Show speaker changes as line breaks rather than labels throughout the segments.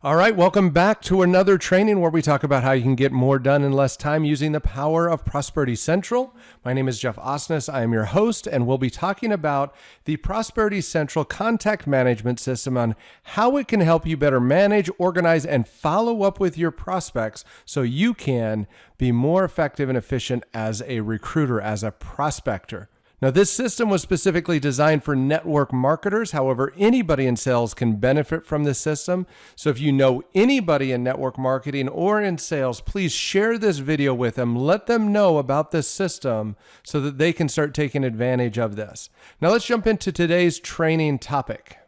All right, welcome back to another training where we talk about how you can get more done in less time using the power of Prosperity Central. My name is Jeff Osnes. I am your host, and we'll be talking about the Prosperity Central contact management system on how it can help you better manage, organize, and follow up with your prospects so you can be more effective and efficient as a recruiter, as a prospector. Now, this system was specifically designed for network marketers. However, anybody in sales can benefit from this system. So if you know anybody in network marketing or in sales, please share this video with them. Let them know about this system so that they can start taking advantage of this. Now, let's jump into today's training topic.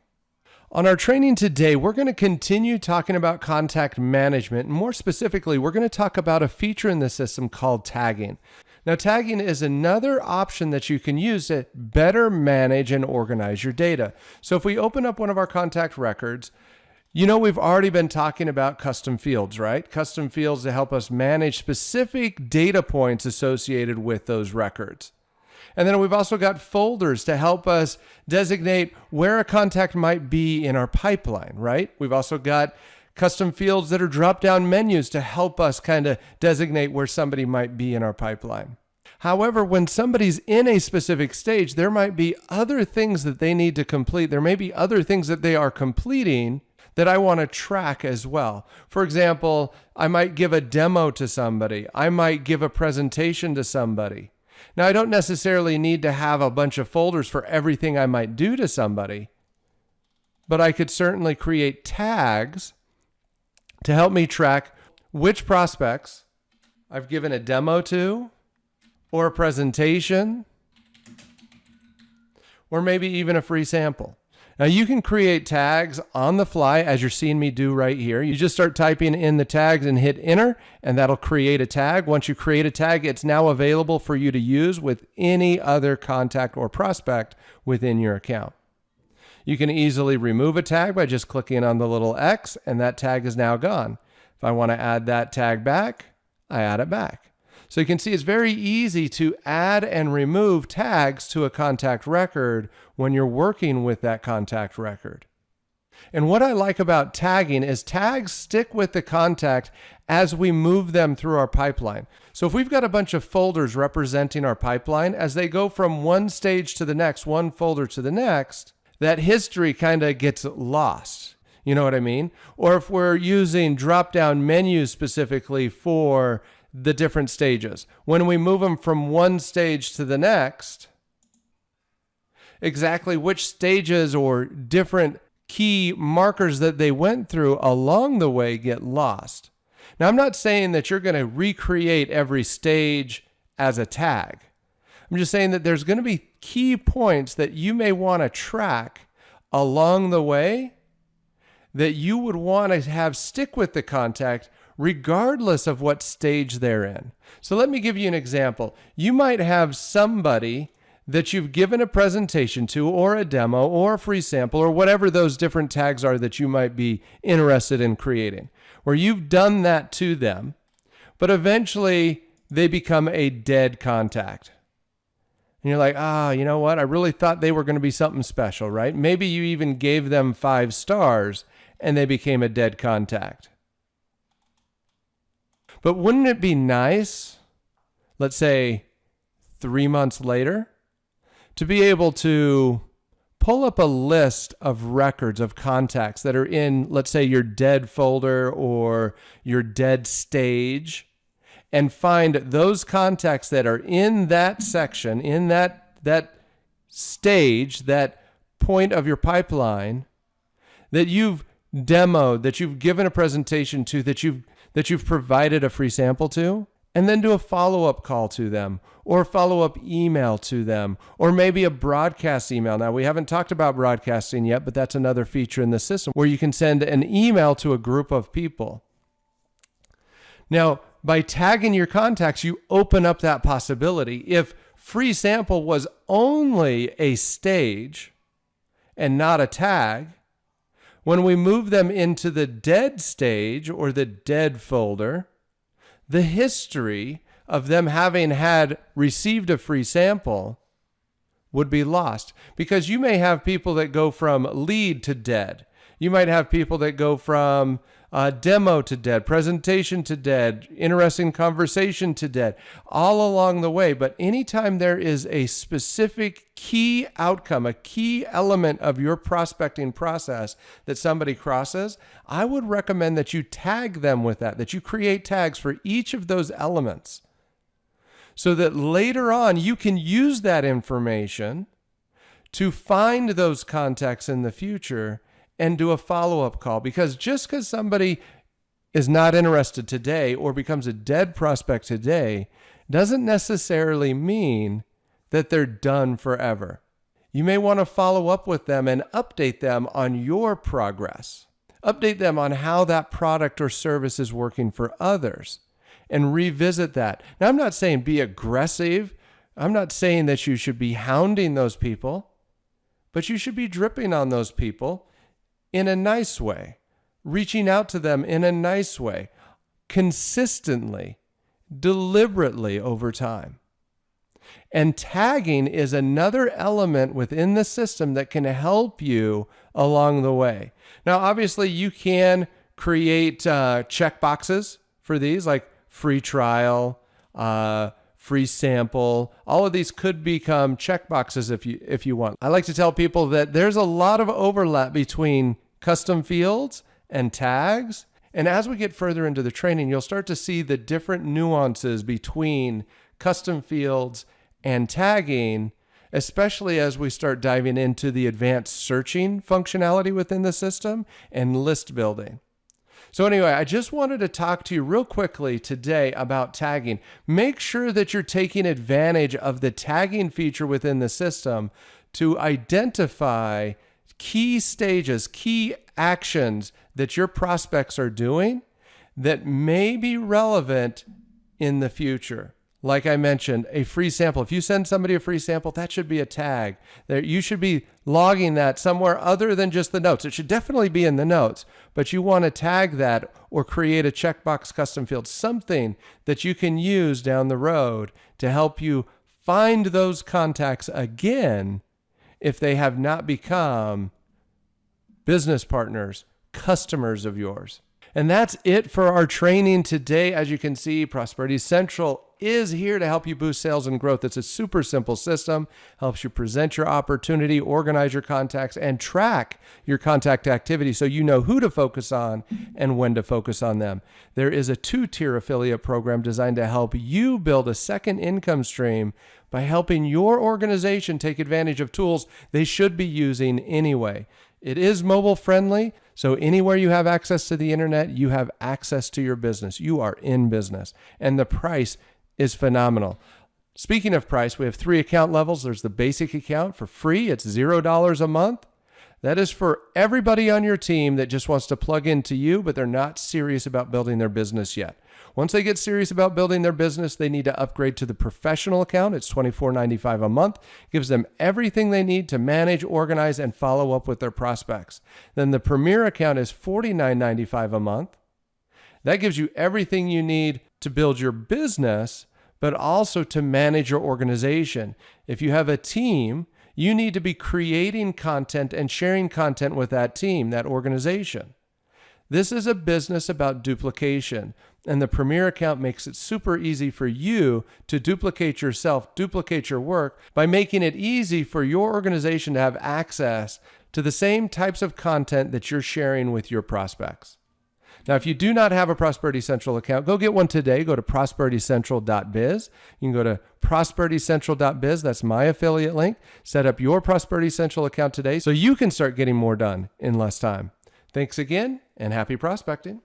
On our training today, we're going to continue talking about contact management. And more specifically, we're going to talk about a feature in the system called tagging. Now, tagging is another option that you can use to better manage and organize your data. So if we open up one of our contact records, you know we've already been talking about custom fields, right? Custom fields to help us manage specific data points associated with those records. And then we've also got folders to help us designate where a contact might be in our pipeline, right? We've also got custom fields that are drop-down menus to help us kind of designate where somebody might be in our pipeline. However, when somebody's in a specific stage, there might be other things that they need to complete. There may be other things that they are completing that I want to track as well. For example, I might give a demo to somebody. I might give a presentation to somebody. Now, I don't necessarily need to have a bunch of folders for everything I might do to somebody, but I could certainly create tags to help me track which prospects I've given a demo to, or a presentation, or maybe even a free sample. Now you can create tags on the fly as you're seeing me do right here. You just start typing in the tags and hit enter, and that'll create a tag. Once you create a tag, it's now available for you to use with any other contact or prospect within your account. You can easily remove a tag by just clicking on the little X, and that tag is now gone. If I want to add that tag back, I add it back. So you can see it's very easy to add and remove tags to a contact record when you're working with that contact record. And what I like about tagging is tags stick with the contact as we move them through our pipeline. So if we've got a bunch of folders representing our pipeline, as they go from one stage to the next, one folder to the next, that history kind of gets lost. You know what I mean? Or if we're using drop-down menus specifically for the different stages, when we move them from one stage to the next, exactly which stages or different key markers that they went through along the way get lost. Now, I'm not saying that you're going to recreate every stage as a tag. I'm just saying that there's going to be key points that you may want to track along the way that you would want to have stick with the contact regardless of what stage they're in. So let me give you an example. You might have somebody that you've given a presentation to, or a demo, or a free sample, or whatever those different tags are that you might be interested in creating, where you've done that to them, but eventually they become a dead contact. And you're like, you know what? I really thought they were going to be something special, right? Maybe you even gave them 5 stars and they became a dead contact. But wouldn't it be nice, let's say 3 months later, to be able to pull up a list of records of contacts that are in, let's say, your dead folder or your dead stage, and find those contacts that are in that section, in that stage, that point of your pipeline that you've demoed, that you've given a presentation to, that you've provided a free sample to, and then do a follow-up call to them, or a follow-up email to them, or maybe a broadcast email. Now, we haven't talked about broadcasting yet, but that's another feature in the system where you can send an email to a group of people. Now, by tagging your contacts, you open up that possibility. If free sample was only a stage and not a tag, when we move them into the dead stage or the dead folder, the history of them having had received a free sample would be lost, because you may have people that go from lead to dead. You might have people that go from demo to dead, presentation to dead, interesting conversation to dead, all along the way. But anytime there is a specific key outcome, a key element of your prospecting process that somebody crosses, I would recommend that you tag them with that you create tags for each of those elements so that later on you can use that information to find those contacts in the future and do a follow-up call. Because just because somebody is not interested today or becomes a dead prospect today doesn't necessarily mean that they're done forever. You may want to follow up with them and update them on your progress. Update them on how that product or service is working for others and revisit that. Now, I'm not saying be aggressive. I'm not saying that you should be hounding those people, but you should be dripping on those people in a nice way, reaching out to them in a nice way, consistently, deliberately over time. And tagging is another element within the system that can help you along the way. Now, obviously, you can create check boxes for these, like free trial, free sample. All of these could become check boxes if you want. I like to tell people that there's a lot of overlap between custom fields and tags. And as we get further into the training, you'll start to see the different nuances between custom fields and tagging, especially as we start diving into the advanced searching functionality within the system and list building. So anyway, I just wanted to talk to you real quickly today about tagging. Make sure that you're taking advantage of the tagging feature within the system to identify key stages, key actions that your prospects are doing that may be relevant in the future. Like I mentioned, a free sample. If you send somebody a free sample, that should be a tag. You should be logging that somewhere other than just the notes. It should definitely be in the notes, but you want to tag that or create a checkbox custom field, something that you can use down the road to help you find those contacts again if they have not become business partners, customers of yours. And that's it for our training today. As you can see, Prosperity Central is here to help you boost sales and growth. It's a super simple system, helps you present your opportunity, organize your contacts, and track your contact activity so you know who to focus on and when to focus on them. There is a 2-tier affiliate program designed to help you build a second income stream by helping your organization take advantage of tools they should be using anyway. It is mobile friendly, so anywhere you have access to the internet, you have access to your business. You are in business, and the price is phenomenal. Speaking of price, we have 3 account levels. There's the basic account for free. It's $0 a month. That is for everybody on your team that just wants to plug into you, but they're not serious about building their business yet. Once they get serious about building their business, they need to upgrade to the professional account. It's $24.95 a month. Gives them everything they need to manage, organize, and follow up with their prospects. Then the premier account is $49.95 a month. That gives you everything you need to build your business, but also to manage your organization. If you have a team, you need to be creating content and sharing content with that team, that organization. This is a business about duplication, and the Premier account makes it super easy for you to duplicate yourself, duplicate your work by making it easy for your organization to have access to the same types of content that you're sharing with your prospects. Now, if you do not have a Prosperity Central account, go get one today. Go to prosperitycentral.biz. You can go to prosperitycentral.biz. That's my affiliate link. Set up your Prosperity Central account today so you can start getting more done in less time. Thanks again, and happy prospecting.